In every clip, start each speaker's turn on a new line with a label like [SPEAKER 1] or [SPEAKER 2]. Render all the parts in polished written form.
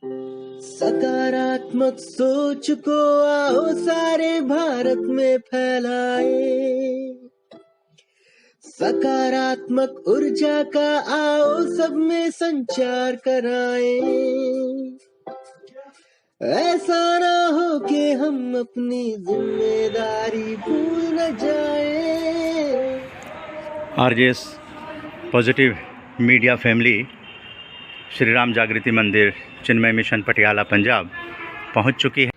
[SPEAKER 1] सकारात्मक सोच को आओ सारे भारत में फैलाए, सकारात्मक ऊर्जा का आओ सब में संचार कराए। ऐसा ना हो कि हम अपनी जिम्मेदारी भूल न जाए।
[SPEAKER 2] RJS positive media family Shri Ram जागृति मंदिर चिन्मय मिशन पटियाला पंजाब पहुंच चुकी है।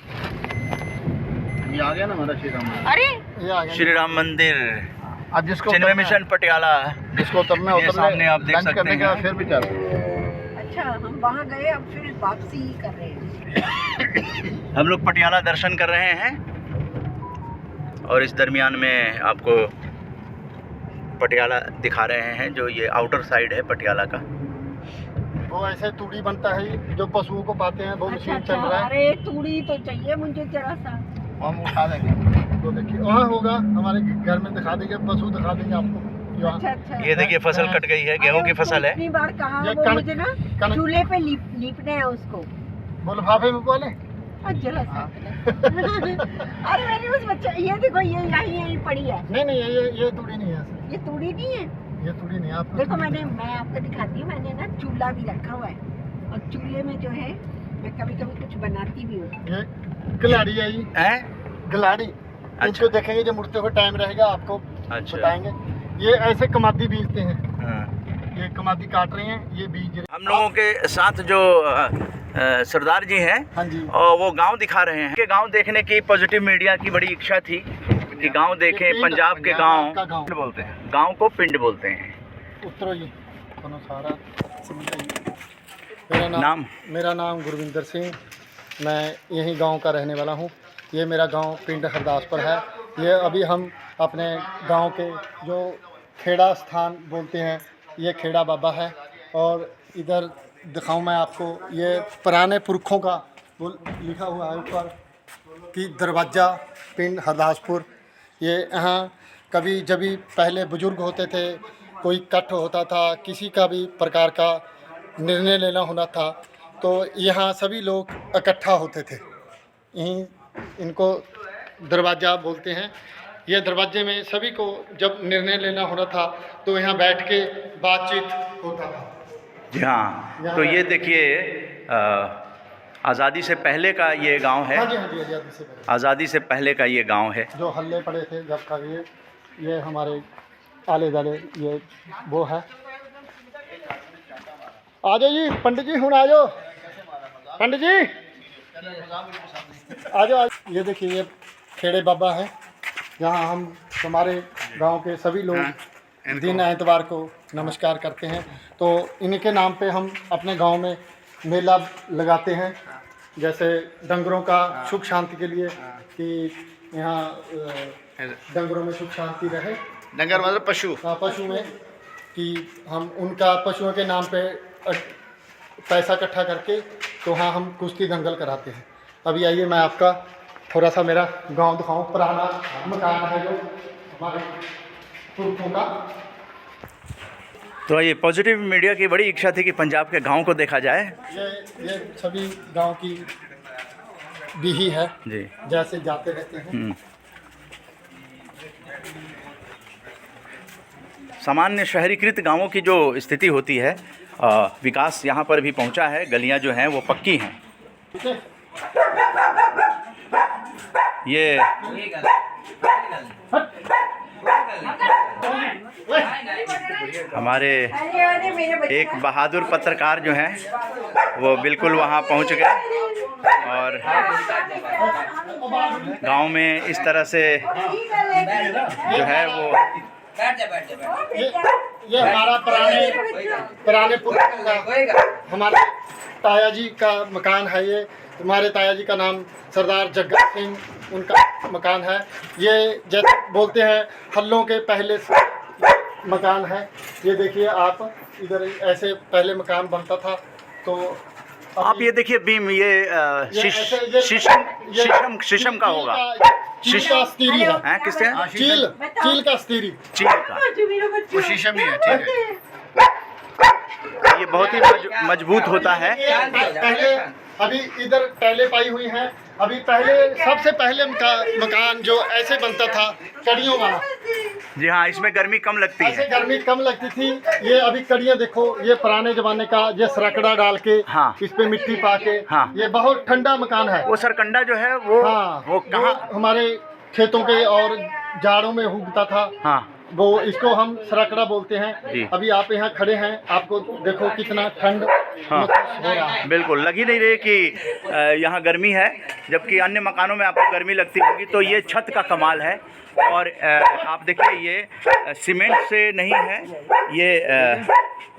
[SPEAKER 3] ये आ गया ना हमारा श्री राम।
[SPEAKER 4] अरे
[SPEAKER 3] ये आ गया
[SPEAKER 2] श्री राम मंदिर
[SPEAKER 3] अब जिसको
[SPEAKER 2] चिन्मय मिशन पटियाला
[SPEAKER 3] जिसको उतरना
[SPEAKER 2] ये सामने आप देख सकते हैं।
[SPEAKER 3] फिर भी चल
[SPEAKER 4] अच्छा, हम वहाँ गए, अब फिर वापसी कर रहे हैं।
[SPEAKER 2] हम लोग पटियाला दर्शन कर रहे हैं और इस दरमियान में आपको पटियाला दिखा रहे हैं, जो ये आउटर साइड है पटियाला का।
[SPEAKER 3] वो ऐसे तूड़ी बनता है जो पशुओं को पाते हैं, वो मशीन चल रहा है।
[SPEAKER 4] अरे तूड़ी तो चाहिए मुझे जरा सा।
[SPEAKER 3] हम उठा देंगे तो देखिए वहाँ होगा, हमारे घर में दिखा देंगे, पशु दिखा देंगे आपको।
[SPEAKER 4] अच्छा,
[SPEAKER 2] ये देखिए फसल कट गई है, गेहूं की फसल है।
[SPEAKER 4] इतनी बार कहा
[SPEAKER 3] ये
[SPEAKER 4] वो मुझे ना चूल्हे पे लीपने हैं उसको।
[SPEAKER 3] वो लिफाफे में बोले
[SPEAKER 4] जरा सा। अरे मेरी उस बच्चे, ये देखो ये यहीं पड़ी है।
[SPEAKER 3] नहीं ये तूड़ी नहीं है,
[SPEAKER 4] ये तूड़ी नहीं है,
[SPEAKER 3] ये तूड़ी नहीं है। आपको
[SPEAKER 4] देखो मैं आपको दिखाती हूँ, मैंने ना चूल्हा भी रखा हुआ है और चूल्हे में जो है मैं कभी कभी कुछ बनाती भी हूँ।
[SPEAKER 3] ये गिलाड़ी है, ये गिलाड़ी। इसको देखेंगे जब मुड़ते हुए टाइम रहेगा आपको बताएंगे। ये ऐसे कमादी बीजते हैं। ये कमादी काट रहे हैं, ये बीज।
[SPEAKER 2] हम लोगों के साथ जो सरदार जी हैं,
[SPEAKER 3] हाँ जी,
[SPEAKER 2] और वो गांव दिखा रहे हैं कि गांव देखने की पॉजिटिव मीडिया की बड़ी इच्छा थी कि गांव देखें। पंजाब के गांव पिंड बोलते हैं, गांव को पिंड बोलते हैं।
[SPEAKER 3] उतरो जी सारा। मेरा नाम गुरविंदर सिंह, मैं यही गांव का रहने वाला हूं। ये मेरा गांव पिंड हरदासपुर है। ये अभी हम अपने गांव के जो खेड़ा स्थान बोलते हैं, ये खेड़ा बाबा है। और इधर दिखाऊं मैं आपको, ये पुराने पुरखों का वो लिखा हुआ है ऊपर कि दरवाज़ा पिंड हरदासपुर। ये यहाँ कभी जब भी पहले बुजुर्ग होते थे, कोई कट होता था, किसी का भी प्रकार का निर्णय लेना होना था, तो यहाँ सभी लोग इकट्ठा होते थे। यहीं इनको दरवाज़ा बोलते हैं। ये दरवाजे में सभी को जब निर्णय लेना होना था तो यहाँ बैठ के बातचीत होता था।
[SPEAKER 2] जी हाँ, तो ये देखिए आज़ादी से पहले का ये गांव है।
[SPEAKER 3] हाँ जी,
[SPEAKER 2] आज़ादी से पहले का ये गांव है।
[SPEAKER 3] जो हल्ले पड़े थे जब का, ये हमारे आले दाले ये वो है। आ जाओ जी पंडित जी, हूँ आ जाओ पंडित जी, आ जाओ। ये देखिए ये खेड़े बाबा है, जहाँ हम हमारे गांव के सभी लोग दिन एतवार को नमस्कार करते हैं। तो इनके नाम पे हम अपने गांव में मेला लगाते हैं, जैसे डंगरों का सुख शांति के लिए, कि यहाँ डंगरों में सुख शांति रहे।
[SPEAKER 2] डंगर मतलब पशु।
[SPEAKER 3] हाँ, पशु में कि हम उनका पशुओं के नाम पे पैसा इकट्ठा करके तो हाँ हम कुश्ती दंगल कराते हैं। अभी आइए मैं आपका थोड़ा सा मेरा गांव दिखाऊं। पुराना मकान है जो हमारे पुरखों का।
[SPEAKER 2] तो ये पॉजिटिव मीडिया की बड़ी इच्छा थी कि पंजाब के गांव को देखा जाए।
[SPEAKER 3] ये सभी गांव की बीही है
[SPEAKER 2] जी,
[SPEAKER 3] जैसे जाते रहते हैं।
[SPEAKER 2] सामान्य शहरीकृत गांवों की जो स्थिति होती है, विकास यहाँ पर भी पहुँचा है। गलियाँ जो हैं वो पक्की हैं। ये हमारे एक बहादुर पत्रकार जो हैं वो बिल्कुल वहाँ पहुँच गए और गांव में इस तरह से जो है वो
[SPEAKER 3] ये हमारा पुराने हमारे ताया जी का मकान है। ये हमारे ताया जी का नाम सरदार जग्गा सिंह, उनका मकान है। ये जैसे बोलते हैं हल्लों के पहले मकान है। ये देखिए आप, इधर ऐसे पहले मकान बनता था। तो
[SPEAKER 2] आप ये देखिए बीम, ये शीशम का होगा।
[SPEAKER 3] चील का स्टीरी है।
[SPEAKER 2] हैं किससे?
[SPEAKER 3] चील का स्टीरी,
[SPEAKER 2] चील का,
[SPEAKER 3] वो शीशम ही है। ठीक है,
[SPEAKER 2] ये बहुत ही मजबूत होता है।
[SPEAKER 3] पहले अभी इधर टाइलें पाई हुई हैं। अभी पहले सबसे पहले मकान जो ऐसे बनता था कड़ियों वाला,
[SPEAKER 2] जी हाँ, इसमें गर्मी कम लगती
[SPEAKER 3] ऐसे
[SPEAKER 2] है।
[SPEAKER 3] गर्मी कम लगती थी। ये अभी कड़ियाँ देखो, ये पुराने जमाने का, ये सरकड़ा डाल के
[SPEAKER 2] हाँ।
[SPEAKER 3] इस पे मिट्टी पा के,
[SPEAKER 2] हाँ।
[SPEAKER 3] ये बहुत ठंडा मकान है।
[SPEAKER 2] वो सरकंडा जो है वो
[SPEAKER 3] हाँ,
[SPEAKER 2] वो कहाँ?
[SPEAKER 3] हमारे खेतों के और जाड़ों में उगता था।
[SPEAKER 2] हाँ
[SPEAKER 3] वो इसको हम सरकड़ा बोलते
[SPEAKER 2] जी।
[SPEAKER 3] हैं। अभी आप यहाँ खड़े हैं, आपको देखो कितना ठंड
[SPEAKER 2] हाँ
[SPEAKER 3] महसूस हो रहा है।
[SPEAKER 2] बिल्कुल लग ही नहीं रही कि यहाँ गर्मी है, जबकि अन्य मकानों में आपको गर्मी लगती होगी। तो ये छत का कमाल है। और आप देखिए ये सीमेंट से नहीं है, ये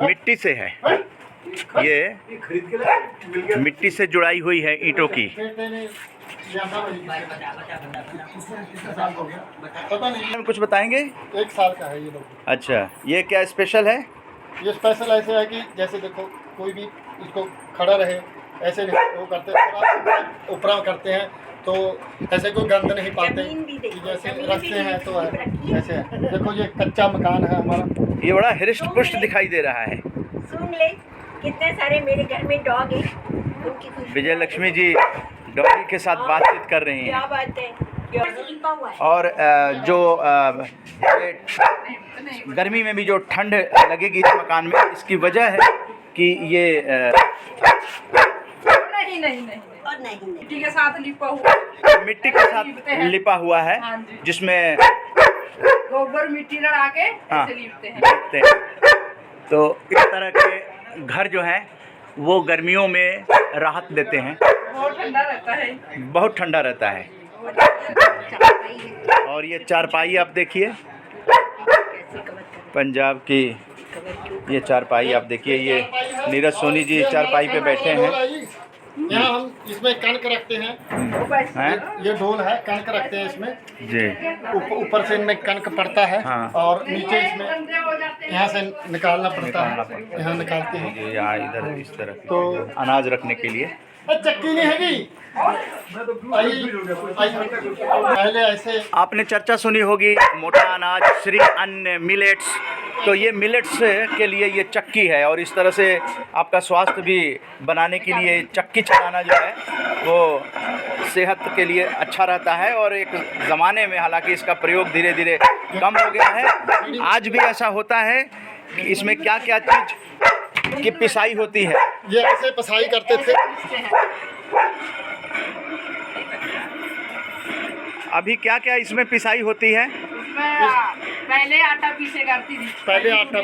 [SPEAKER 2] मिट्टी से है। ये मिट्टी से जुड़ाई हुई है ईंटों की।
[SPEAKER 3] पता नहीं,
[SPEAKER 2] कुछ बताएंगे?
[SPEAKER 3] 1 साल का है ये लोग।
[SPEAKER 2] अच्छा, ये क्या स्पेशल है?
[SPEAKER 3] ये स्पेशल ऐसे है कि जैसे देखो कोई भी इसको खड़ा रहे, ऐसे नहीं वो करते, ऊपर करते हैं तो ऐसे कोई गंद नहीं पाते। कि जैसे रखते हैं तो ऐसे है। देखो ये कच्चा मकान है हमारा।
[SPEAKER 2] ये बड़ा हृष्ट पुष्ट दिखाई दे रहा है।
[SPEAKER 4] सुन ले, कितने सारे मेरे घर में डॉग हैं, उनकी खुशबू।
[SPEAKER 2] विजय लक्ष्मी जी डॉगी के साथ बातचीत कर रही हैं।
[SPEAKER 4] क्या बात है, क्या लिपा हुआ है।
[SPEAKER 2] और ये गर्मी में भी जो ठंड लगेगी इस मकान में, इसकी वजह है कि ये
[SPEAKER 5] नहीं
[SPEAKER 4] और नहीं
[SPEAKER 5] मिट्टी के साथ लिपा हुआ,
[SPEAKER 2] मिट्टी के साथ लिपा हुआ है,
[SPEAKER 5] हाँ जी।
[SPEAKER 2] जिसमें
[SPEAKER 5] गोबर मिट्टी लड़ा के
[SPEAKER 2] हाँ,
[SPEAKER 5] ऐसे लिपते हैं।
[SPEAKER 2] लिपते हैं। तो इस तरह के घर जो हैं वो गर्मियों में राहत देते हैं।
[SPEAKER 5] बहुत ठंडा रहता है।
[SPEAKER 2] बहुत ठंडा रहता है। और ये चारपाई आप देखिए, पंजाब की ये चारपाई आप देखिए। ये नीरज सोनी जी चारपाई पे बैठे हैं।
[SPEAKER 3] यहाँ हम इसमें कणक रखते हैं।
[SPEAKER 2] हैं?
[SPEAKER 3] ये ढोल है, कणक रखते हैं इसमें।
[SPEAKER 2] जी
[SPEAKER 3] ऊपर से इनमें कणक पड़ता है।
[SPEAKER 2] हाँ।
[SPEAKER 3] और नीचे इसमें
[SPEAKER 5] गंदे हो जाते हैं।
[SPEAKER 3] यहाँ से निकालना पड़ता
[SPEAKER 2] निकालना
[SPEAKER 3] है।
[SPEAKER 2] पड़ता है।
[SPEAKER 3] यहाँ निकालते हैं।
[SPEAKER 2] जी, यहाँ इधर इस तरह की
[SPEAKER 3] तो
[SPEAKER 2] अनाज रखने के लिए।
[SPEAKER 3] चक्की नहीं हैगी। पहले ऐसे
[SPEAKER 2] आपने चर्चा सुनी होगी मोटा अनाज, श्री अन्न, मिलेट्स। तो ये मिलेट्स के लिए ये चक्की है। और इस तरह से आपका स्वास्थ्य भी बनाने के लिए चक्की चलाना जो है वो सेहत के लिए अच्छा रहता है। और एक ज़माने में हालांकि इसका प्रयोग धीरे धीरे कम हो गया है। आज भी ऐसा होता है कि इसमें क्या क्या चीज़ की पिसाई होती है।
[SPEAKER 3] ये ऐसे पसाई करते थे।
[SPEAKER 2] अभी क्या क्या इसमें पिसाई होती है?
[SPEAKER 5] उसमें पहले आटा पीसे करती थी।
[SPEAKER 3] पहले आटा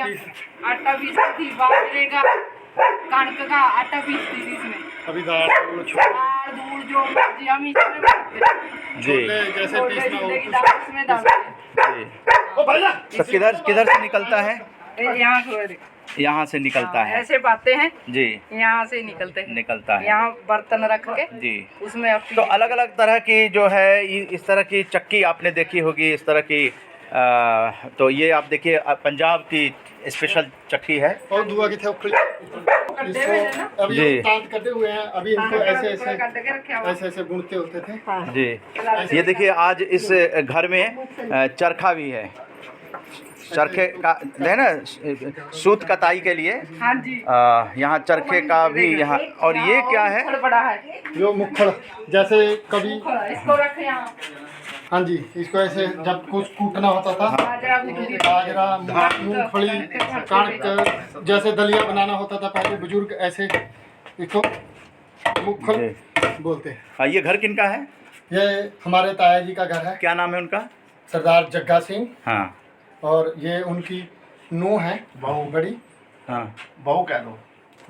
[SPEAKER 5] पीसती थी, बाजरे का, कणक का आटा पीसती थी इसमें।
[SPEAKER 3] अभी दाल
[SPEAKER 5] दाल दूध जो मर्जी हम इसमें बनाते हैं।
[SPEAKER 2] जी
[SPEAKER 3] जैसे
[SPEAKER 5] छोटे
[SPEAKER 3] पीसना हो।
[SPEAKER 5] छोटे की दाल इसमें डालते हैं।
[SPEAKER 2] जी।
[SPEAKER 3] ओ भैया,
[SPEAKER 2] तो किधर से निकलता है?
[SPEAKER 5] यहाँ से
[SPEAKER 2] यहाँ से निकलता है।
[SPEAKER 5] ऐसे पाते हैं,
[SPEAKER 2] जी,
[SPEAKER 5] यहाँ से निकलते हैं।
[SPEAKER 2] निकलता है।
[SPEAKER 5] यहाँ बर्तन रख के
[SPEAKER 2] जी।
[SPEAKER 5] उसमें अब
[SPEAKER 2] तो अलग अलग तरह की जो है इस तरह की चक्की आपने देखी होगी, इस तरह की तो ये आप देखिए पंजाब की स्पेशल चक्की है।
[SPEAKER 3] और दुआ की थे
[SPEAKER 5] गड्ढे में है ना,
[SPEAKER 3] अभी
[SPEAKER 2] जी।
[SPEAKER 3] तांत कटे हुए हैं। अभी इनको ऐसे ऐसे
[SPEAKER 5] काट के रखे हुए।
[SPEAKER 3] ऐसे ऐसे बुनते होते थे।
[SPEAKER 2] जी, ये देखिए आज इस घर में चरखा भी है। चरखे का है ना, सूत कताई के लिए।
[SPEAKER 5] हाँ जी।
[SPEAKER 2] यहाँ चरखे का भी यहाँ। और ये क्या है?
[SPEAKER 5] मुखड़ बड़ा है।
[SPEAKER 3] जो मुखड़, जैसे कभी
[SPEAKER 5] मुखड़ है, इसको रखे यहाँ।
[SPEAKER 3] हाँ जी, इसको ऐसे जब कुछ कूटना होता था, बाजरा, मूंगफली, कणक, जैसे दलिया बनाना होता था पहले बुजुर्ग ऐसे इसको मुखड़ बोलते हैं।
[SPEAKER 2] हाँ, ये घर किनका है?
[SPEAKER 3] ये हमारे ताया जी का घर है,
[SPEAKER 2] क्या नाम है उनका?
[SPEAKER 3] सरदार जग्गा सिंह।
[SPEAKER 2] हाँ
[SPEAKER 3] और ये उनकी नूह है, बहू बड़ी।
[SPEAKER 2] हाँ
[SPEAKER 3] बहू कह दो,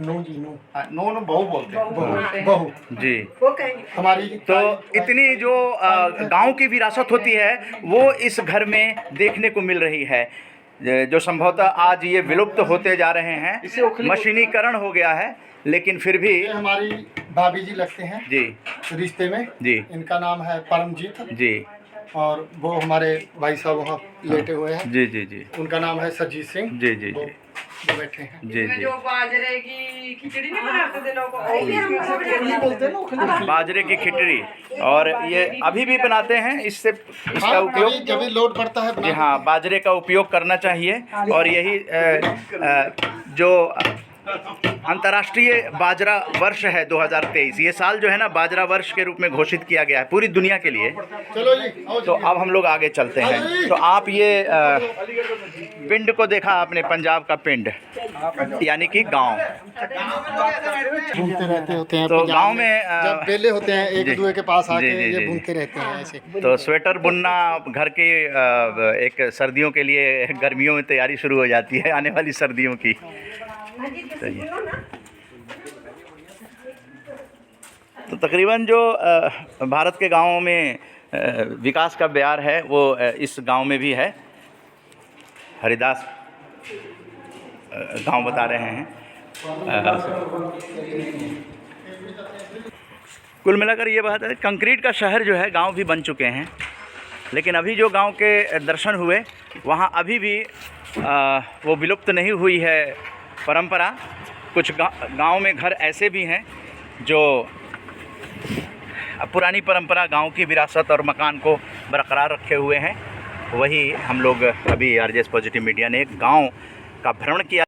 [SPEAKER 3] नूह जी नूह, नूह बहू बोलते हैं।
[SPEAKER 5] बहू।
[SPEAKER 3] बहू
[SPEAKER 2] जी।
[SPEAKER 4] वो कहेंगे
[SPEAKER 3] हमारी।
[SPEAKER 2] तो इतनी जो गांव की विरासत होती है वो इस घर में देखने को मिल रही है, जो संभवतः आज ये विलुप्त होते जा रहे हैं। मशीनीकरण हो गया है, लेकिन फिर भी।
[SPEAKER 3] ये हमारी भाभी जी लगते हैं
[SPEAKER 2] जी
[SPEAKER 3] रिश्ते में।
[SPEAKER 2] जी
[SPEAKER 3] इनका नाम है परमजीत।
[SPEAKER 2] जी
[SPEAKER 3] और वो हमारे भाई साहब वहाँ लेटे हुए हैं।
[SPEAKER 2] जी जी जी
[SPEAKER 3] उनका नाम है सरजीत सिंह।
[SPEAKER 2] जी जी
[SPEAKER 3] वो
[SPEAKER 2] जी
[SPEAKER 3] बैठे हैं।
[SPEAKER 2] जी
[SPEAKER 5] इसमें
[SPEAKER 2] जी।
[SPEAKER 5] जो बाजरे की खिचड़ी नहीं बनाते थे लोग,
[SPEAKER 2] बाजरे की खिचड़ी, और ये अभी भी बनाते हैं। इससे इसका
[SPEAKER 3] हाँ,
[SPEAKER 2] उपयोग,
[SPEAKER 3] जब भी लोड पड़ता है
[SPEAKER 2] जी
[SPEAKER 3] बनाते
[SPEAKER 2] हाँ, बाजरे का उपयोग करना चाहिए। और यही जो अंतर्राष्ट्रीय बाजरा वर्ष है 2023। ये साल जो है ना बाजरा वर्ष के रूप में घोषित किया गया है पूरी दुनिया के लिए।
[SPEAKER 3] चलो जी, आओ
[SPEAKER 2] तो अब हम लोग आगे चलते हैं। तो आप ये पिंड को देखा आपने, पंजाब का पिंड यानी कि गांव।
[SPEAKER 3] घूमते रहते होते हैं
[SPEAKER 2] तो
[SPEAKER 3] पंजाब
[SPEAKER 2] गांव में
[SPEAKER 3] जब बेले होते हैं एक
[SPEAKER 2] जी,
[SPEAKER 3] दूसरे के पास आके
[SPEAKER 2] जी,
[SPEAKER 3] ये
[SPEAKER 2] जी।
[SPEAKER 3] घूमते रहते हैं ऐसे।
[SPEAKER 2] तो स्वेटर बुनना घर के एक सर्दियों के लिए, गर्मियों में तैयारी शुरू हो जाती है आने वाली सर्दियों की। तो ये तो तकरीबन जो भारत के गांवों में विकास का ब्यार है वो इस गांव में भी है। हरिदास गांव बता रहे हैं। कुल मिलाकर ये बात है, कंक्रीट का शहर जो है गांव भी बन चुके हैं, लेकिन अभी जो गांव के दर्शन हुए वहाँ अभी भी वो विलुप्त नहीं हुई है परंपरा। कुछ गांव में घर ऐसे भी हैं जो पुरानी परंपरा, गांव की विरासत और मकान को बरकरार रखे हुए हैं। वही हम लोग अभी आरजेएस पॉजिटिव मीडिया ने एक गांव का भ्रमण किया।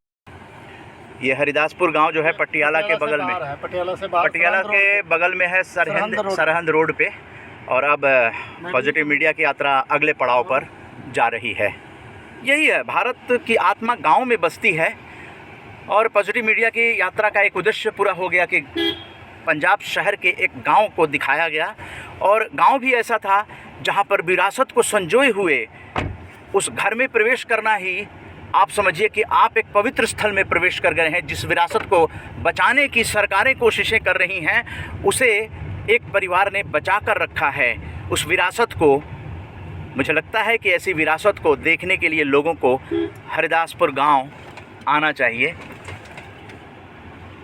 [SPEAKER 2] ये हरिदासपुर गांव जो है पटियाला के बगल में, पटियाला के बगल में है, सरहंद रोड पे। और अब पॉजिटिव मीडिया की यात्रा अगले पड़ाव पर जा रही है। यही है, भारत की आत्मा गांव में बसती है। और पॉजिटिव मीडिया की यात्रा का एक उद्देश्य पूरा हो गया कि पंजाब शहर के एक गांव को दिखाया गया। और गांव भी ऐसा था जहां पर विरासत को संजोए हुए उस घर में प्रवेश करना ही, आप समझिए कि आप एक पवित्र स्थल में प्रवेश कर गए हैं। जिस विरासत को बचाने की सरकारें कोशिशें कर रही हैं, उसे एक परिवार ने बचा कर रखा है। उस विरासत को, मुझे लगता है कि ऐसी विरासत को देखने के लिए लोगों को हरिदासपुर गांव आना चाहिए।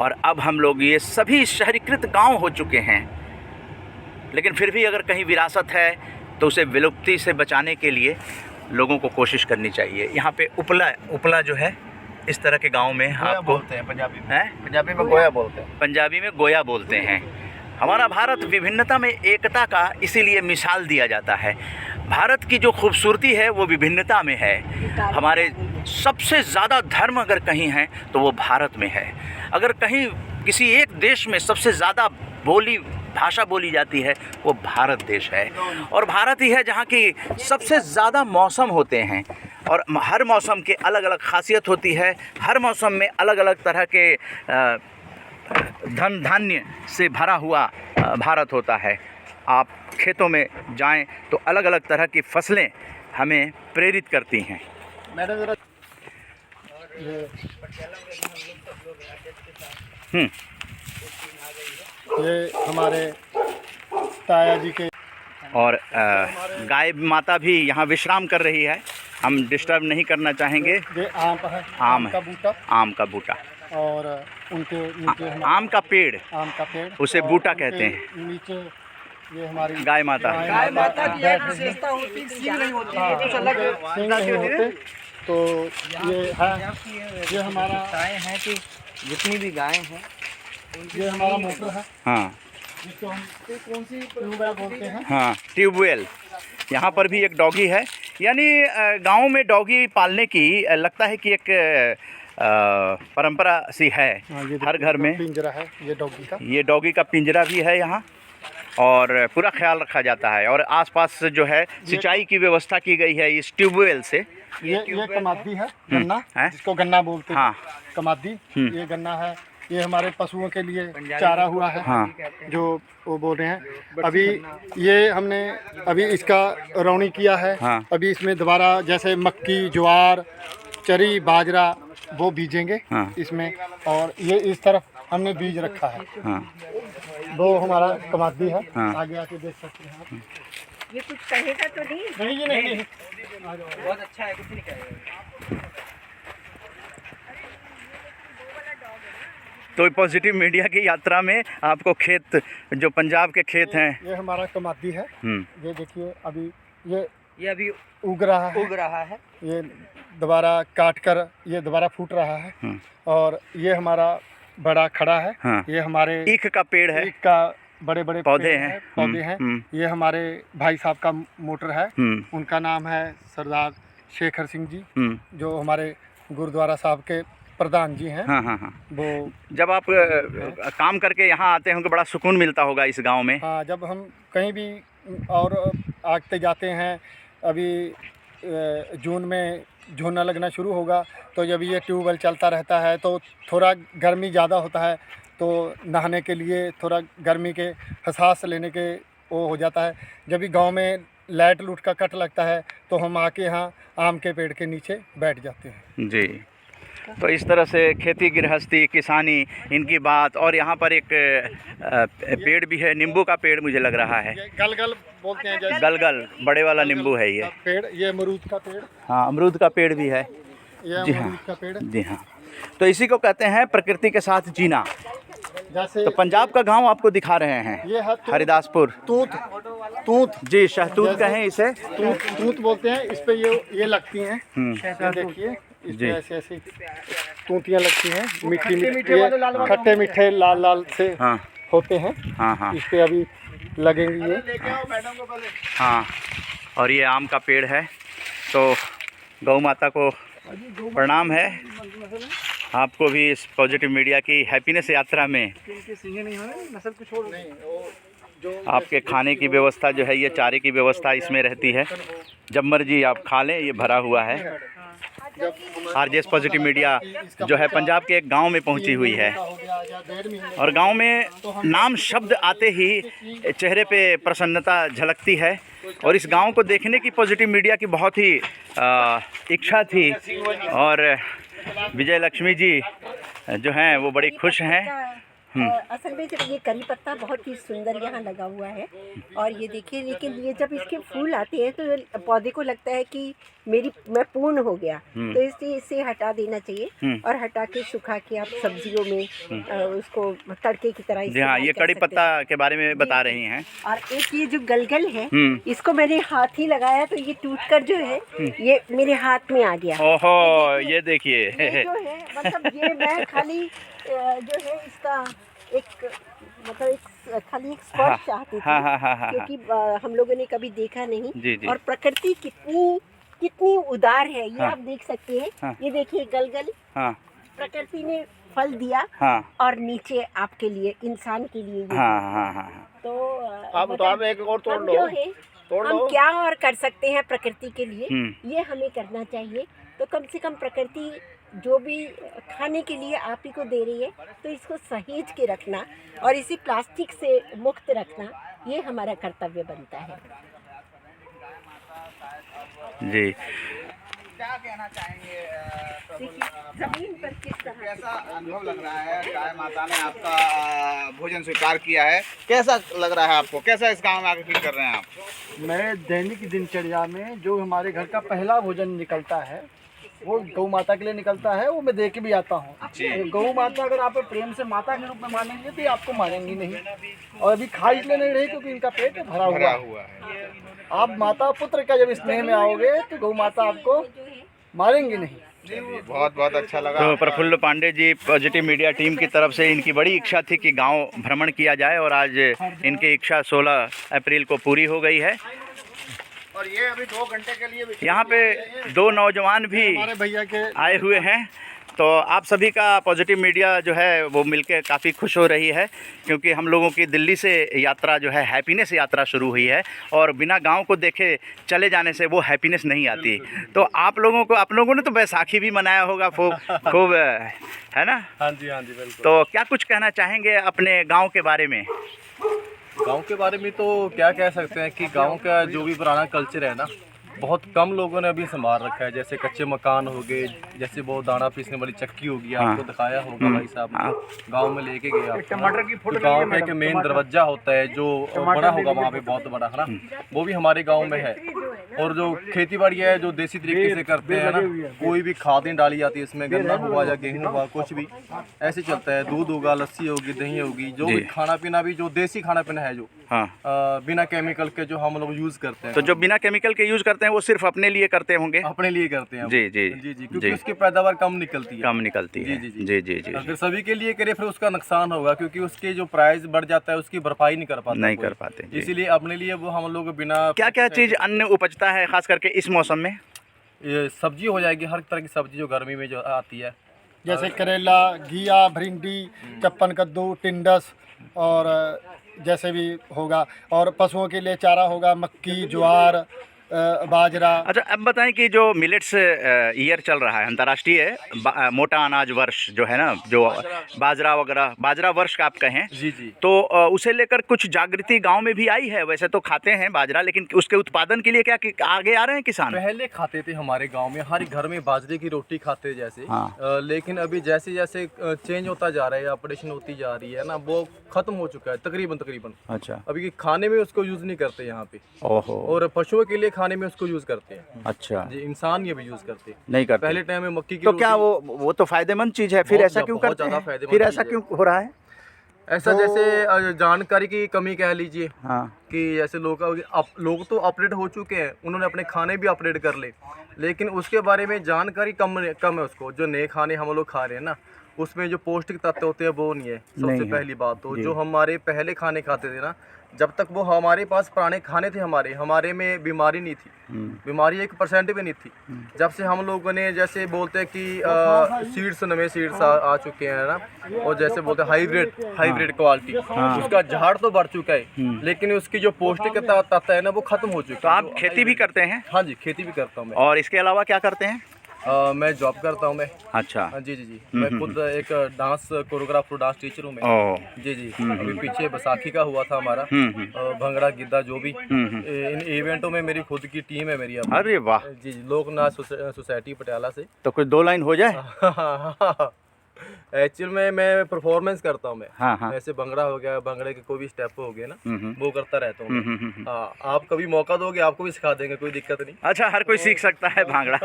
[SPEAKER 2] और अब हम लोग, ये सभी शहरीकृत गांव हो चुके हैं, लेकिन फिर भी अगर कहीं विरासत है तो उसे विलुप्ति से बचाने के लिए लोगों को कोशिश करनी चाहिए। यहाँ पे उपला जो है, इस तरह के गांव में आपको
[SPEAKER 1] बोलते हैं पंजाबी में,
[SPEAKER 2] हैं,
[SPEAKER 1] पंजाबी में गोया बोलते हैं।
[SPEAKER 2] पंजाबी में गोया बोलते हैं। हमारा भारत विभिन्नता में एकता का इसीलिए मिसाल दिया जाता है। भारत की जो खूबसूरती है वो विभिन्नता में है। हमारे सबसे ज़्यादा धर्म अगर कहीं हैं तो वो भारत में है। अगर कहीं किसी एक देश में सबसे ज़्यादा भाषा बोली जाती है वो भारत देश है। और भारत ही है जहाँ की सबसे ज़्यादा मौसम होते हैं और हर मौसम के अलग अलग खासियत होती है। हर मौसम में अलग अलग तरह के धन धान्य से भरा हुआ भारत होता है। आप खेतों में जाएं तो अलग अलग तरह की फसलें हमें प्रेरित करती हैं।
[SPEAKER 3] ये हमारे ताया जी के,
[SPEAKER 2] और गाय माता भी यहाँ विश्राम कर रही है। हम डिस्टर्ब नहीं करना चाहेंगे।
[SPEAKER 3] ये आम है,
[SPEAKER 2] आम
[SPEAKER 3] का बूटा,
[SPEAKER 2] आम का बूटा,
[SPEAKER 3] और उनके नीचे
[SPEAKER 2] आम का पेड़,
[SPEAKER 3] आम का पेड़,
[SPEAKER 2] उसे बूटा कहते हैं।
[SPEAKER 3] नीचे ये हमारी
[SPEAKER 2] गाय माता
[SPEAKER 4] की एक विशेषता होती है, सींग नहीं होती है, कुछ अलग
[SPEAKER 3] सिंह नहीं होते। तो ये है, ये हमारा
[SPEAKER 1] गाय हैं कि जितनी भी गायें हैं,
[SPEAKER 3] ये हमारा मोटर है,
[SPEAKER 2] हाँ
[SPEAKER 3] जिसको हम कौन सी ट्यूबवेल बोलते हैं।
[SPEAKER 2] हाँ, ट्यूबवेल। यहाँ पर भी एक डॉगी है। यानी गांव में डॉगी पालने की लगता है कि एक परंपरा सी है।
[SPEAKER 3] ये
[SPEAKER 2] हर घर में
[SPEAKER 3] पिंजरा है, ये डॉगी का,
[SPEAKER 2] ये डॉगी का पिंजरा भी है यहाँ, और पूरा ख्याल रखा जाता है। और आसपास जो है सिंचाई की व्यवस्था की गई है इस ट्यूबवेल से।
[SPEAKER 3] ये कमादी है, गन्ना
[SPEAKER 2] है?
[SPEAKER 3] जिसको गन्ना बोलते हैं।
[SPEAKER 2] हाँ।
[SPEAKER 3] कमादी, ये गन्ना है। ये हमारे पशुओं के लिए चारा हुआ है,
[SPEAKER 2] हाँ।
[SPEAKER 3] जो वो बोल रहे हैं। अभी ये हमने अभी इसका रौनी किया है।
[SPEAKER 2] हाँ।
[SPEAKER 3] अभी इसमें दोबारा जैसे मक्की, ज्वार, चरी, बाजरा वो बीजेंगे
[SPEAKER 2] हाँ।
[SPEAKER 3] इसमें। और ये इस तरफ हमने बीज रखा है।
[SPEAKER 2] हाँ,
[SPEAKER 3] वो हमारा कमादी है।
[SPEAKER 2] हाँ।
[SPEAKER 3] आगे आके देख सकते हैं आप।
[SPEAKER 4] ये कुछ कहेगा तो नहीं?
[SPEAKER 3] नहीं, ये नहीं।
[SPEAKER 1] बहुत अच्छा है, कुछ नहीं कहेगा।
[SPEAKER 2] तो पॉजिटिव मीडिया की यात्रा में आपको खेत, जो पंजाब के खेत हैं,
[SPEAKER 3] ये हमारा कमादी है। ये देखिए, अभी
[SPEAKER 1] ये अभी
[SPEAKER 3] उग रहा है। ये दोबारा काट कर ये दोबारा फूट रहा है। और ये हमारा बड़ा खड़ा है।
[SPEAKER 2] हाँ।
[SPEAKER 3] ये हमारे
[SPEAKER 2] ईख का पेड़ है,
[SPEAKER 3] ईख का बड़े बड़े
[SPEAKER 2] पौधे
[SPEAKER 3] पेड़
[SPEAKER 2] हैं।
[SPEAKER 3] पौधे हैं। ये हमारे भाई साहब का मोटर है। उनका नाम है सरदार शेखर सिंह जी, जो हमारे गुरुद्वारा साहब के प्रधान जी हैं।
[SPEAKER 2] हाँ हाँ हाँ।
[SPEAKER 3] वो
[SPEAKER 2] जब आप काम करके यहाँ आते होंगे बड़ा सुकून मिलता होगा इस गांव में।
[SPEAKER 3] हाँ, जब हम कहीं भी और आते जाते हैं, अभी जून में झोना लगना शुरू होगा, तो जब ये ट्यूबवेल चलता रहता है तो थोड़ा गर्मी ज़्यादा होता है, तो नहाने के लिए थोड़ा गर्मी के एहसास लेने के वो हो जाता है। जब भी गांव में लाइट लूट का कट लगता है तो हम आके यहाँ आम के पेड़ के नीचे बैठ जाते हैं।
[SPEAKER 2] जी, तो इस तरह से खेती गृहस्थी किसानी इनकी बात। और यहाँ पर एक पेड़ भी है, नींबू का पेड़ मुझे लग रहा है,
[SPEAKER 3] ये गलगल बोलते हैं, जैसे
[SPEAKER 2] गलगल बड़े वाला नींबू है ये
[SPEAKER 3] पेड़। ये अमरूद का पेड़,
[SPEAKER 2] हाँ अमरूद का पेड़ भी है।
[SPEAKER 3] ये
[SPEAKER 2] जी
[SPEAKER 3] अमरूद का पेड़।
[SPEAKER 2] जी हाँ, तो इसी को कहते हैं प्रकृति के साथ जीना।
[SPEAKER 3] जैसे
[SPEAKER 2] तो पंजाब का गांव आपको दिखा रहे हैं,
[SPEAKER 3] ये है
[SPEAKER 2] हरिदासपुर।
[SPEAKER 3] तूत, तूत
[SPEAKER 2] जी, शहतूत कहें इसे।
[SPEAKER 3] तूत, तूत बोलते हैं। इस पे ये लगती हैं, ये देखिए, इस
[SPEAKER 2] जी।
[SPEAKER 3] पे ऐसे ऐसे तूतियाँ लगती हैं, मीठी मीठी, ये खट्टे मीठे लाल लाल से
[SPEAKER 2] हाँ
[SPEAKER 3] होते हैं।
[SPEAKER 2] हाँ हाँ
[SPEAKER 3] इस पे अभी लगेंगी ये।
[SPEAKER 2] हाँ, और ये आम का पेड़ है। तो गौ माता को प्रणाम है, आपको भी इस पॉजिटिव मीडिया की हैप्पीनेस यात्रा में आपके खाने की व्यवस्था जो है, ये चारे की व्यवस्था इसमें रहती है, जब मर्जी आप खा लें, ये भरा हुआ है। आरजेएस पॉजिटिव मीडिया जो है पंजाब के एक गांव में पहुंची हुई है, और गांव में नाम शब्द आते ही चेहरे पे प्रसन्नता झलकती है। और इस गांव को देखने की पॉजिटिव मीडिया की बहुत ही इच्छा थी, और विजय लक्ष्मी जी जो हैं वो बड़ी खुश हैं।
[SPEAKER 4] असल में जब ये करी पत्ता बहुत ही सुंदर यहाँ लगा हुआ है, और ये देखिए, लेकिन ये जब इसके फूल आते हैं तो पौधे को लगता है कि मैं पूर्ण हो गया, तो इसलिए इसे हटा देना चाहिए, और हटा के सुखा के आप सब्जियों में उसको तड़के की तरह।
[SPEAKER 2] जी हाँ, ये कड़ी पत्ता के बारे में बता रही हैं।
[SPEAKER 4] और एक ये जो गलगल है, इसको मैंने हाथ ही लगाया तो ये टूटकर जो है ये मेरे हाथ में आ गया।
[SPEAKER 2] ओहो, ये देखिए,
[SPEAKER 4] ये जो है मतलब ये मैं खाली जो है इसका एक मतलब एक खाली एक स्पर्श चाहती थी, क्योंकि हम लोगों ने कभी देखा नहीं।
[SPEAKER 2] जी जी।
[SPEAKER 4] और प्रकृति कितनी उदार है, ये आप देख सकते हैं। ये देखिए गलगल, प्रकृति ने फल दिया, और नीचे आपके लिए, इंसान के लिए तो
[SPEAKER 3] आप
[SPEAKER 4] मतलब
[SPEAKER 3] एक और तोड़
[SPEAKER 4] हम
[SPEAKER 3] लो,
[SPEAKER 4] जो है हम क्या और कर सकते हैं प्रकृति के लिए, ये हमें करना चाहिए। तो कम से कम प्रकृति जो भी खाने के लिए आप ही को दे रही है, तो इसको सहेज के रखना और इसे प्लास्टिक से मुक्त रखना, ये हमारा कर्तव्य बनता है।
[SPEAKER 2] जी,
[SPEAKER 6] क्या कहना चाहेंगे?
[SPEAKER 4] जमीन पर किस तरह
[SPEAKER 6] कैसा अनुभव लग रहा है? गाय माता ने आपका भोजन स्वीकार किया है, कैसा लग रहा है आपको? कैसा इस गांव में आके फील कर रहे हैं आप?
[SPEAKER 3] मैं दैनिक दिनचर्या में जो हमारे घर का पहला भोजन निकलता है वो गौ माता के लिए निकलता है, वो मैं दे के भी आता हूँ। गौ माता अगर आप प्रेम से माता के रूप में मानेंगे तो ये आपको मानेंगी नहीं, और अभी खा इसलिए नहीं रही क्योंकि इनका पेट भरा हुआ है। आप माता पुत्र का जब स्नेह में आओगे तो गौ माता आपको मारेंगी नहीं।
[SPEAKER 6] बहुत बहुत अच्छा लगा।
[SPEAKER 2] तो Praful Pandey ji, positive media team की तरफ से इनकी बड़ी इच्छा थी कि गांव भ्रमण किया जाए, और आज इनकी इच्छा 16 अप्रैल को पूरी हो गई है।
[SPEAKER 6] और ये अभी 2 घंटे के लिए
[SPEAKER 2] यहाँ पे 2 नौजवान भी
[SPEAKER 3] हमारे भैया के
[SPEAKER 2] आए हुए हैं। तो आप सभी का पॉजिटिव मीडिया जो है वो मिलके काफ़ी खुश हो रही है, क्योंकि हम लोगों की दिल्ली से यात्रा जो है, हैप्पीनेस यात्रा शुरू हुई है, और बिना गांव को देखे चले जाने से वो हैप्पीनेस नहीं आती। तो आप लोगों ने तो बैसाखी भी मनाया होगा खूब, है ना?
[SPEAKER 7] हाँ जी बिल्कुल।
[SPEAKER 2] तो क्या कुछ कहना चाहेंगे अपने गाँव के बारे में?
[SPEAKER 7] गांव के बारे में तो क्या कह सकते हैं कि गांव का जो भी पुराना कल्चर है ना, बहुत कम लोगों ने अभी संभाल रखा है। जैसे कच्चे मकान हो गए, जैसे वो दाना पीसने वाली चक्की होगी, आपको दिखाया होगा भाई साहब, गांव में लेके गए आप।
[SPEAKER 6] टमाटर की फुट
[SPEAKER 7] गांव का एक मेन दरवाजा होता है जो बड़ा होगा वहाँ पे, बहुत बड़ा है ना, वो भी हमारे गांव में है। और जो खेती बाड़ी है जो देसी तरीके से करते हैं ना, कोई भी खाद नहीं डाली जाती इसमें, गन्ना हुआ या गेहूँ हुआ, कुछ भी ऐसे चलता है। दूध होगा, लस्सी होगी, दही होगी, जो भी खाना पीना भी जो देसी खाना पीना है, जो बिना केमिकल के जो हम लोग यूज करते हैं।
[SPEAKER 2] तो जो बिना केमिकल के यूज करते हैं वो सिर्फ अपने लिए करते होंगे?
[SPEAKER 7] अपने लिए करते हैं।
[SPEAKER 2] जी जी
[SPEAKER 7] जी जी, क्योंकि उसकी पैदावार कम निकलती है।
[SPEAKER 2] जी जी जी जी।
[SPEAKER 7] अगर सभी के लिए करे फिर उसका नुकसान होगा, क्योंकि उसके जो प्राइस बढ़ जाता है उसकी भरपाई नहीं कर पाते। इसीलिए अपने लिए वो हम लोग बिना
[SPEAKER 2] क्या चीज़ अन्न उपजता है खास करके इस मौसम में?
[SPEAKER 7] ये सब्जी हो जाएगी, हर तरह की सब्जी जो गर्मी में जो आती है,
[SPEAKER 3] जैसे करेला, घिया, भिंडी, चप्पन कद्दू, टिंडस और जैसे भी होगा। और पशुओं के लिए चारा होगा मक्की, ज्वार, बाजरा।
[SPEAKER 2] अच्छा, अब बताएं कि जो मिलेट्स ईयर चल रहा है अंतर्राष्ट्रीय मोटा अनाज वर्ष जो है ना, जो बाजरा वगैरह, बाजरा वर्ष का आप कहें
[SPEAKER 7] जी जी।
[SPEAKER 2] तो उसे लेकर कुछ जागृति गांव में भी आई है। वैसे तो खाते हैं बाजरा, लेकिन उसके उत्पादन के लिए क्या आगे आ रहे हैं किसान?
[SPEAKER 7] पहले खाते थे हमारे गांव में, हर घर में बाजरे की रोटी खाते जैसे।
[SPEAKER 2] हाँ।
[SPEAKER 7] लेकिन अभी जैसे जैसे चेंज होता जा रहा है, ऑपरेशन होती जा रही है ना, वो खत्म हो चुका है तकरीबन।
[SPEAKER 2] अच्छा।
[SPEAKER 7] अभी खाने में उसको यूज नहीं करते यहाँ पे।
[SPEAKER 2] ओहो।
[SPEAKER 7] और पशुओं के लिए खाने में उसको यूज करते हैं।
[SPEAKER 2] अच्छा
[SPEAKER 7] जी, इंसान ये भी यूज करते हैं
[SPEAKER 2] नहीं करते
[SPEAKER 7] पहले टाइम में मक्की की
[SPEAKER 2] तो क्या
[SPEAKER 7] रोटी।
[SPEAKER 2] वो तो फायदेदेमंद चीज है, फिर
[SPEAKER 7] बहुत
[SPEAKER 2] ऐसा क्यों
[SPEAKER 7] बहुत
[SPEAKER 2] करते
[SPEAKER 7] ज्यादा
[SPEAKER 2] हैं?
[SPEAKER 7] फायदेमंद
[SPEAKER 2] फिर
[SPEAKER 7] चीज
[SPEAKER 2] ऐसा
[SPEAKER 7] है।
[SPEAKER 2] क्यों हो रहा है?
[SPEAKER 7] ऐसा जैसे जानकारी की कमी कह लीजिए
[SPEAKER 2] हाँ।
[SPEAKER 7] कि जैसे लोग तो अपडेट हो चुके हैं, उन्होंने अपने खाने भी अपडेट कर ले, लेकिन उसके बारे में जानकारी कम है उसको। जो नए खाने हम लोग खा रहे हैं ना, उसमें जो पौष्टिक तत्व होते हैं वो नहीं है सबसे पहली बात। तो जो हमारे पहले खाने खाते थे ना, जब तक वो हमारे पास पुराने खाने थे, हमारे में बीमारी नहीं थी, बीमारी 1% भी नहीं थी। जब से हम लोगों ने जैसे बोलते हैं कि सीड्स, नए सीड्स आ चुके हैं ना, और जैसे बोलते हैं हाइब्रिड क्वालिटी, उसका झाड़ तो बढ़ चुका है, लेकिन उसकी जो पौष्टिक तत्व है ना वो खत्म हो चुका
[SPEAKER 2] तो
[SPEAKER 7] है।
[SPEAKER 2] आप खेती भी करते हैं?
[SPEAKER 7] हाँ जी, खेती भी करता हूँ मैं।
[SPEAKER 2] और इसके अलावा क्या करते हैं?
[SPEAKER 7] मैं जॉब करता हूँ मैं।
[SPEAKER 2] अच्छा।
[SPEAKER 7] जी जी जी। मैं खुद एक डांस कोरियोग्राफर, डांस टीचर हूँ मैं।
[SPEAKER 2] ओह।
[SPEAKER 7] जी जी। अभी पीछे बैसाखी का हुआ था हमारा, भंगड़ा, गिद्दा, जो भी इन इवेंटों में मेरी खुद की टीम है मेरी।
[SPEAKER 2] अरे वाह।
[SPEAKER 7] जी जी। लोकनाच सोसाइटी पटियाला से।
[SPEAKER 2] तो कुछ 2 लाइन हो जाए?
[SPEAKER 7] एक्चुअल में मैं परफॉर्मेंस करता हूँ मैं।
[SPEAKER 2] हाँ हाँ।
[SPEAKER 7] ऐसे भंगड़ा हो गया, भंगड़े के कोई भी स्टेप हो गया ना, वो करता रहता हूँ मैं। हाँ, आप कभी मौका दोगे आपको भी सिखा देंगे, कोई दिक्कत नहीं।
[SPEAKER 2] अच्छा, हर कोई सीख सकता है भांगड़ा?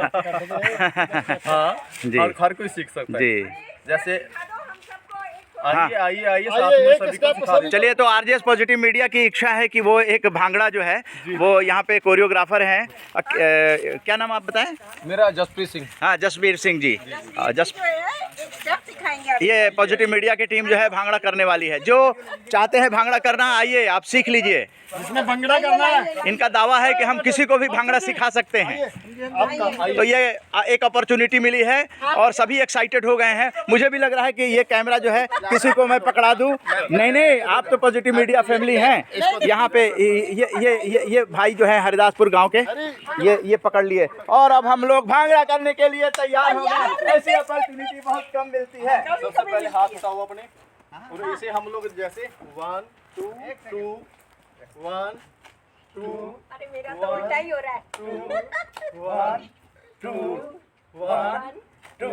[SPEAKER 7] हाँ
[SPEAKER 2] जी।
[SPEAKER 7] हर कोई सीख सकता है
[SPEAKER 2] जी।
[SPEAKER 7] जैसे
[SPEAKER 2] हाँ।
[SPEAKER 7] आइए साथ में सभी को सिखा दें।
[SPEAKER 2] चलिए, तो आरजेएस पॉजिटिव मीडिया की इच्छा है कि वो एक भांगड़ा जो है वो यहाँ पे कोरियोग्राफर हैं। क्या नाम आप बताएं?
[SPEAKER 7] मेरा जसप्रीत सिंह।
[SPEAKER 2] हाँ, जसबीर सिंह जी। ये पॉजिटिव मीडिया की टीम जो है भांगड़ा करने वाली है। जो चाहते हैं भांगड़ा करना, आइए आप सीख लीजिए।
[SPEAKER 3] जिसमें भंगड़ा करना है,
[SPEAKER 2] इनका दावा है कि हम किसी को भी भांगड़ा सिखा सकते हैं। तो ये एक अपॉर्चुनिटी मिली है और सभी एक्साइटेड हो गए हैं। मुझे भी लग रहा है कि ये कैमरा जो है किसी को मैं पकड़ा दूं। नहीं, आप तो पॉजिटिव मीडिया फैमिली हैं। यहाँ पे ये भाई जो है हरिदासपुर गांव के, ये पकड़ लिए और अब हम लोग भांगड़ा करने के लिए तैयार हो गए। ऐसी अपॉर्चुनिटी बहुत कम मिलती है।
[SPEAKER 7] सबसे पहले हाथ उठाओ अपने, और इसे हम लोग जैसे 1 2 2 1 2।
[SPEAKER 4] अरे मेरा तो उल्टा ही हो रहा है।
[SPEAKER 7] 1 2 1 2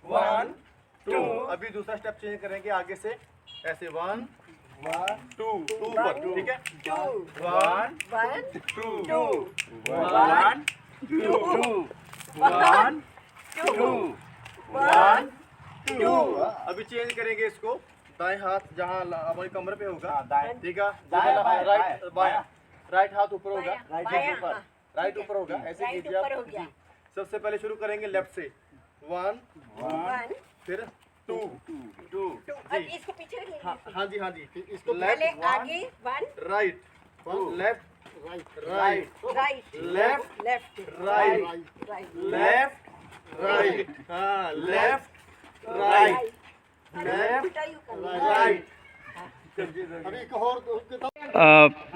[SPEAKER 7] 1 2। अभी दूसरा स्टेप चेंज करेंगे आगे से, ऐसे 1 2 2 पर, ठीक है। 1 2 1 2 1 2 1 2। अभी चेंज करेंगे इसको, दाएं हाथ जहाँ हमारी कमर पे होगा, ठीक है। राइट बायां, राइट हाथ ऊपर होगा, राइट ऊपर होगा, ऐसे कीजिए आप। सबसे पहले शुरू करेंगे लेफ्ट से, 1 फिर 2 2।
[SPEAKER 4] इसको पीछे
[SPEAKER 7] हाँ जी। इसको
[SPEAKER 4] पहले
[SPEAKER 7] लेफ्ट
[SPEAKER 4] आगे 1
[SPEAKER 7] right, left right left right left right, हाँ left right left right.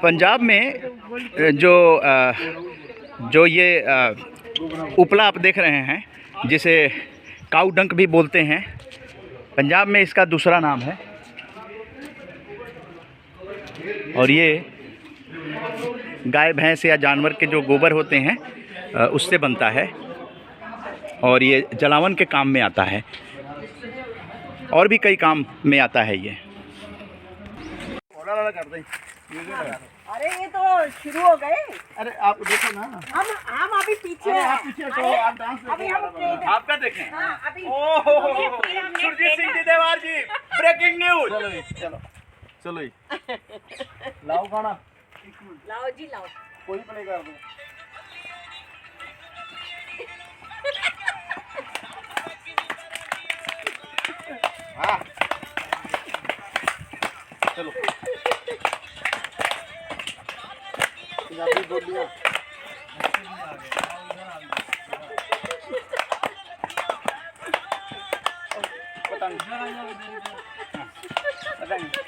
[SPEAKER 2] Punjab में जो ये उपला आप देख रहे हैं, जिसे काऊ डंक भी बोलते हैं, पंजाब में इसका दूसरा नाम है। और ये गाय भैंस या जानवर के जो गोबर होते हैं उससे बनता है और ये जलावन के काम में आता है और भी कई काम में आता है ये।
[SPEAKER 4] अरे ये तो शुरू हो गए।
[SPEAKER 3] अरे आप देखो ना,
[SPEAKER 4] हम अभी पीछे हैं। अभी हम
[SPEAKER 2] आपका देखें।
[SPEAKER 4] हाँ, अभी
[SPEAKER 2] ओहो, सुरजीत सिंह देवार जी, ब्रेकिंग न्यूज।
[SPEAKER 7] चलो
[SPEAKER 3] लाओ खाना,
[SPEAKER 4] लाओ जी लाओ।
[SPEAKER 3] कोई प्ले कर दो।
[SPEAKER 7] चलो
[SPEAKER 3] पंजाबी बोलियां।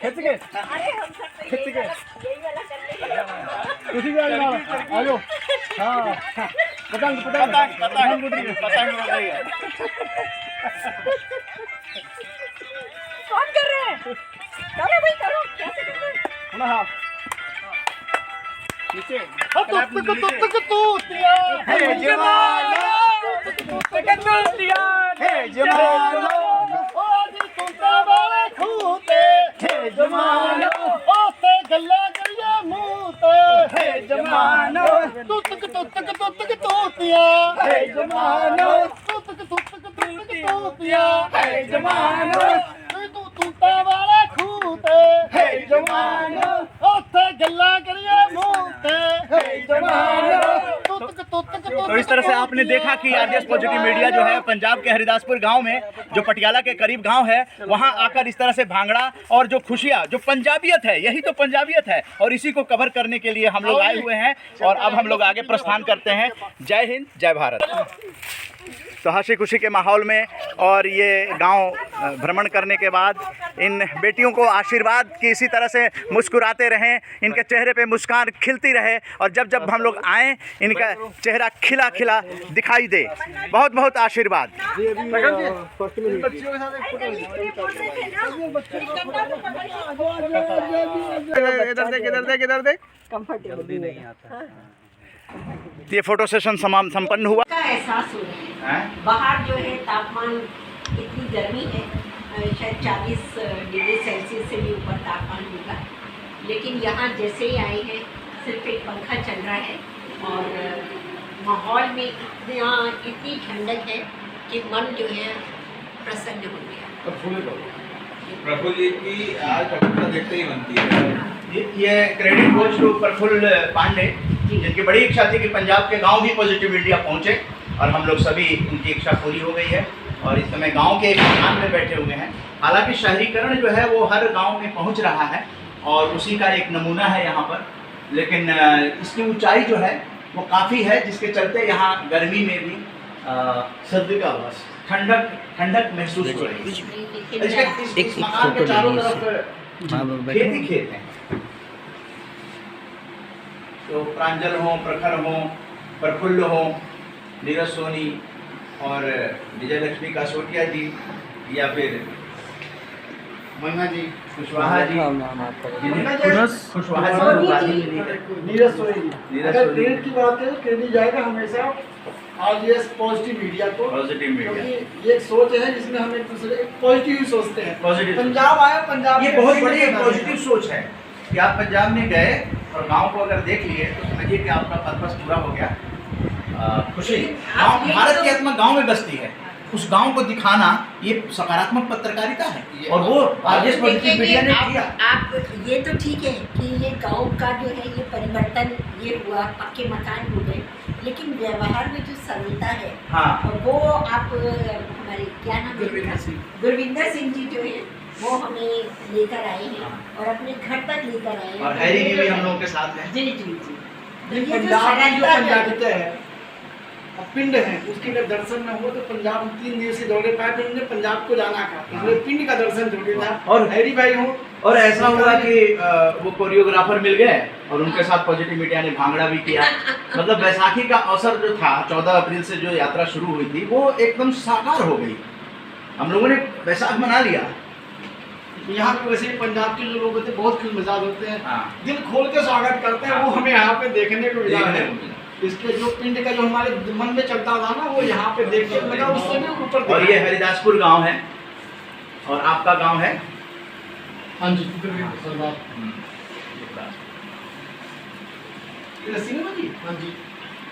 [SPEAKER 3] खिंच के खिंच के खुशी भी आ जाओ। हाँ पतंग पतंग पतंग
[SPEAKER 2] पतंग उड़ रही है।
[SPEAKER 4] कौन कर रहे हैं? करो भाई करो, कैसे कर रहे हैं?
[SPEAKER 3] हाँ नीचे हे जवानो हे जवानो वाले खूते हे जवानो ओते गल्ला गल्ला मूते हे जवानो तुतक तोतिया हे जवानो तुतक तोतिया हे जवानो तूता वाले खूते हे जवानो ओते गल्ला गल्ला मूते हे जवानो
[SPEAKER 2] तो इस तरह से आपने देखा कि आरजेएस पॉजिटिव मीडिया जो है पंजाब के हरिदासपुर गांव में, जो पटियाला के करीब गांव है, वहां आकर इस तरह से भांगड़ा और जो खुशियां, जो पंजाबियत है, यही तो पंजाबियत है, और इसी को कवर करने के लिए हम लोग आए हुए हैं। और अब हम लोग आगे प्रस्थान करते हैं। जय हिंद, जय भारत। तो हंसी खुशी के माहौल में और ये गांव भ्रमण करने के बाद इन बेटियों को आशीर्वाद की इसी तरह से मुस्कुराते रहें, इनके चेहरे पे मुस्कान खिलती रहे, और जब जब हम लोग आएँ इनका चेहरा खिला खिला दिखाई दे। बहुत बहुत आशीर्वाद।
[SPEAKER 6] इधर देख।
[SPEAKER 4] कंफर्टेबल नहीं आता।
[SPEAKER 2] ये फोटो सेशन संपन्न हुआ।
[SPEAKER 4] का एहसास हो रहा है। बाहर जो है तापमान इतनी गर्मी है, शायद 40 डिग्री सेल्सियस से भी ऊपर तापमान होगा, लेकिन यहाँ जैसे ही आए हैं सिर्फ एक पंखा चल रहा है और माहौल में इतनी ठंडक है कि मन जो है प्रसन्न हो गया।
[SPEAKER 6] प्रफुल्ल जी की आज कविता देखते ही बनती है।
[SPEAKER 2] ये credit goes to Praful Pandey, जिनकी बड़ी इच्छा थी कि पंजाब के गांव भी पॉजिटिव मीडिया पहुंचे, और हम लोग सभी उनकी इच्छा पूरी हो गई है और इस समय गांव के एक मकान में बैठे हुए हैं। हालांकि शहरीकरण जो है वो हर गांव में पहुंच रहा है और उसी का एक नमूना है यहाँ पर, लेकिन इसकी ऊंचाई जो है वो काफ़ी है, जिसके चलते यहाँ गर्मी में भी सर्दी का बस ठंडक महसूस हो रही है। इस मकान के चारों तरफ खेत ही खेत हैं। तो प्रांजल हो, प्रखर हो, प्रफुल्ल हो, नीरज सोनी और विजय लक्ष्मी कासोटिया जी, या फिर मन्ना जी, कुशवाहा जी,
[SPEAKER 3] नीरज सोनी। अगर क्रेडिट की बात है तो क्रेडिट जाएगा हमेशा आरजेएस पॉजिटिव मीडिया को,
[SPEAKER 2] पॉजिटिव मीडिया।
[SPEAKER 3] क्योंकि ये एक सोच है जिसमें हम एक दूसरे पॉजिटिव सोचते हैं।
[SPEAKER 2] पॉजिटिव
[SPEAKER 3] पंजाब आया, पंजाब
[SPEAKER 2] ये बहुत बड़ी एक पॉजिटिव सोच है कि आप पंजाब में गए और गांव को अगर देख लिए तो समझिए कि आपका पर्पस पूरा हो गया। खुशी गांव, भारत की आत्मा गांव में बसती है, उस गांव को दिखाना ये सकारात्मक पत्रकारिता है, और वो आरजेएस पॉजिटिव मीडिया ने किया।
[SPEAKER 4] आप ये तो ठीक है कि ये गांव का जो है ये परिवर्तन ये हुआ, पक्के मकान हो गए, लेकिन व्यवहार में जो सरलता है,
[SPEAKER 2] हाँ,
[SPEAKER 4] वो आप हमारे क्या नाम है, गुरविंदर सिंह जी जो है वो हमें लेकर आए हैं और अपने घर तक लेकर आए हैं।
[SPEAKER 2] और हैरी जी भी हम लोगों के साथ हैं।
[SPEAKER 4] जी जी जी।
[SPEAKER 3] पंजाब की जो पंजाबियत है, पिंड है, उसके लिए दर्शन न हुआ तो पंजाब 3 दिवसीय दौरे पाए, तो उन्होंने पंजाब को जाना था, इसलिए पिंड का दर्शन जरूरी था।
[SPEAKER 2] और
[SPEAKER 3] हैरी भाई हो,
[SPEAKER 2] और ऐसा हुआ कि वो कोरियोग्राफर मिल गए और उनके साथ पॉजिटिव मीडिया ने भांगड़ा भी किया। मतलब बैसाखी का अवसर जो था, 14 अप्रैल से जो यात्रा शुरू हुई थी, वो एकदम साकार हो गई। हम लोगों ने बैसाख मना लिया।
[SPEAKER 3] यहाँ पे वैसे ही पंजाब के जो लोग होते हैं बहुत खुश मिजाज होते हैं,
[SPEAKER 2] हाँ।
[SPEAKER 3] दिल खोल के स्वागत करते हैं, वो हमें यहाँ पे देखने को मिला है।
[SPEAKER 2] देखने को
[SPEAKER 3] इसके जो पिंड का जो हमारे मन में चलता था ना, वो यहाँ पे देखने को मिला, उससे भी ऊपर
[SPEAKER 2] और
[SPEAKER 3] दिखा।
[SPEAKER 2] ये हरिदासपुर गांव है और आपका गांव है।
[SPEAKER 3] हाँ जी, लस्सी ना जी। हाँ जी,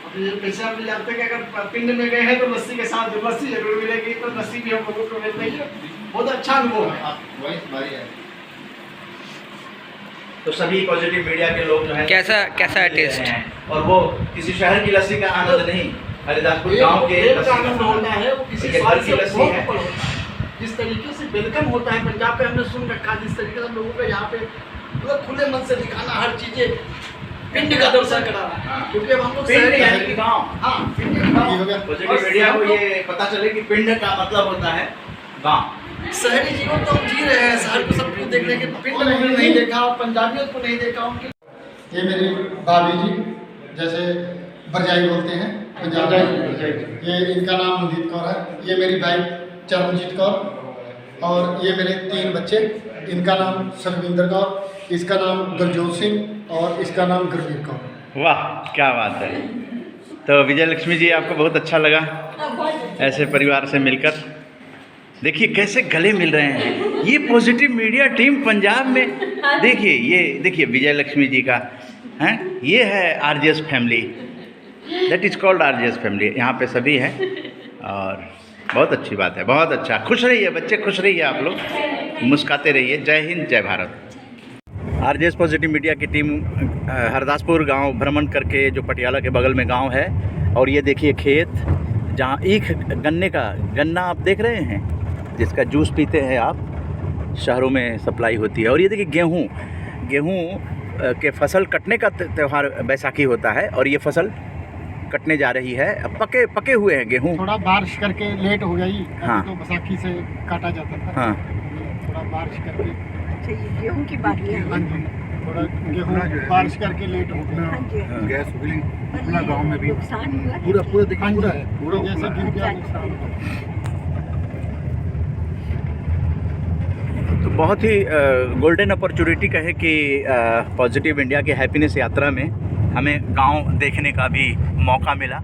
[SPEAKER 3] अब ये पैसे आप जानते हैं कि अगर पिंड में गए हैं तो लस्सी के साथ लस्सी जरूर मिलेगी, तो लस्सी भी हम लोगों को मिल रही है। बहुत अच्छा अनुभव है।
[SPEAKER 2] तो सभी पॉजिटिव मीडिया के लोग जो है
[SPEAKER 8] कैसा है टेस्ट?
[SPEAKER 2] और वो किसी शहर की लस्सी का आनंद नहीं, हरिदासपुर गांव के
[SPEAKER 3] लस्सी का आनंद होता है, वो किसी
[SPEAKER 2] घर की लस्सी है।
[SPEAKER 3] जिस तरीके से वेलकम होता है पंजाब पे, हमने सुन रखा, जिस तरीके से हम लोगों को यहाँ पे मतलब खुले मन से दिखाना, हर चीजें, पिंड का दर्शन कराना, क्योंकि अब हम लोग शहर
[SPEAKER 2] यानी कि गांव।
[SPEAKER 3] हाँ, पिंड का गाँव।
[SPEAKER 2] पॉजिटिव मीडिया को ये पता चले कि पिंड का मतलब होता है गांव।
[SPEAKER 3] शहरी जीवन तो हम जी रहे हैं, शहर को सब कुछ देखने के, पिंड नहीं देखा, पंजाबियों को नहीं देखा उनके। ये मेरी भाभी जी, जैसे बरजाई बोलते हैं पंजाब में, ये इनका नाम मनदीप कौर है। ये मेरी वाइफ चरणजीत कौर, और ये मेरे 3 बच्चे, इनका नाम सलविंदर कौर, इसका नाम गुरजोत सिंह और इसका नाम गुरवीर कौर।
[SPEAKER 2] वाह, क्या बात है। तो विजय लक्ष्मी जी, आपको बहुत अच्छा लगा ऐसे परिवार से मिलकर? देखिए कैसे गले मिल रहे हैं। ये पॉजिटिव मीडिया टीम पंजाब में, देखिए ये देखिए विजय लक्ष्मी जी का हैं, ये है RJS family, that is called RJS family. यहाँ पे सभी हैं और बहुत अच्छी बात है, बहुत अच्छा। खुश रहिए बच्चे, खुश रहिए आप लोग, मुस्कुराते रहिए। जय हिंद, जय भारत। आरजेएस पॉजिटिव मीडिया की टीम हरदासपुर गांव भ्रमण करके, जो पटियाला के बगल में गांव है, और ये देखिए खेत जहां ईख गन्ना आप देख रहे हैं, जिसका जूस पीते हैं आप, शहरों में सप्लाई होती है। और ये देखिए गेहूं के फसल कटने का त्यौहार बैसाखी होता है, और ये फसल कटने जा रही है। अब पके हुए हैं गेहूं,
[SPEAKER 3] थोड़ा बारिश करके लेट हो गई।
[SPEAKER 2] हाँ।
[SPEAKER 3] तो बैसाखी से काटा जाता था।
[SPEAKER 2] हाँ,
[SPEAKER 3] थोड़ा बारिश करके,
[SPEAKER 4] अच्छा, ये गेहूं की बारी है।
[SPEAKER 3] हाँ जी, थोड़ा गेहूँ बारिश करके लेट हो गया।
[SPEAKER 4] हाँ जी,
[SPEAKER 6] गैस उगली अपना गांव में भी
[SPEAKER 4] नुकसान हुआ।
[SPEAKER 6] पूरा देखिए,
[SPEAKER 3] पूरा जैसे गिर गया नुकसान हुआ।
[SPEAKER 2] तो बहुत ही गोल्डन अपॉर्चुनिटी कहे कि पॉजिटिव इंडिया के हैप्पीनेस यात्रा में हमें गांव देखने का भी मौका मिला।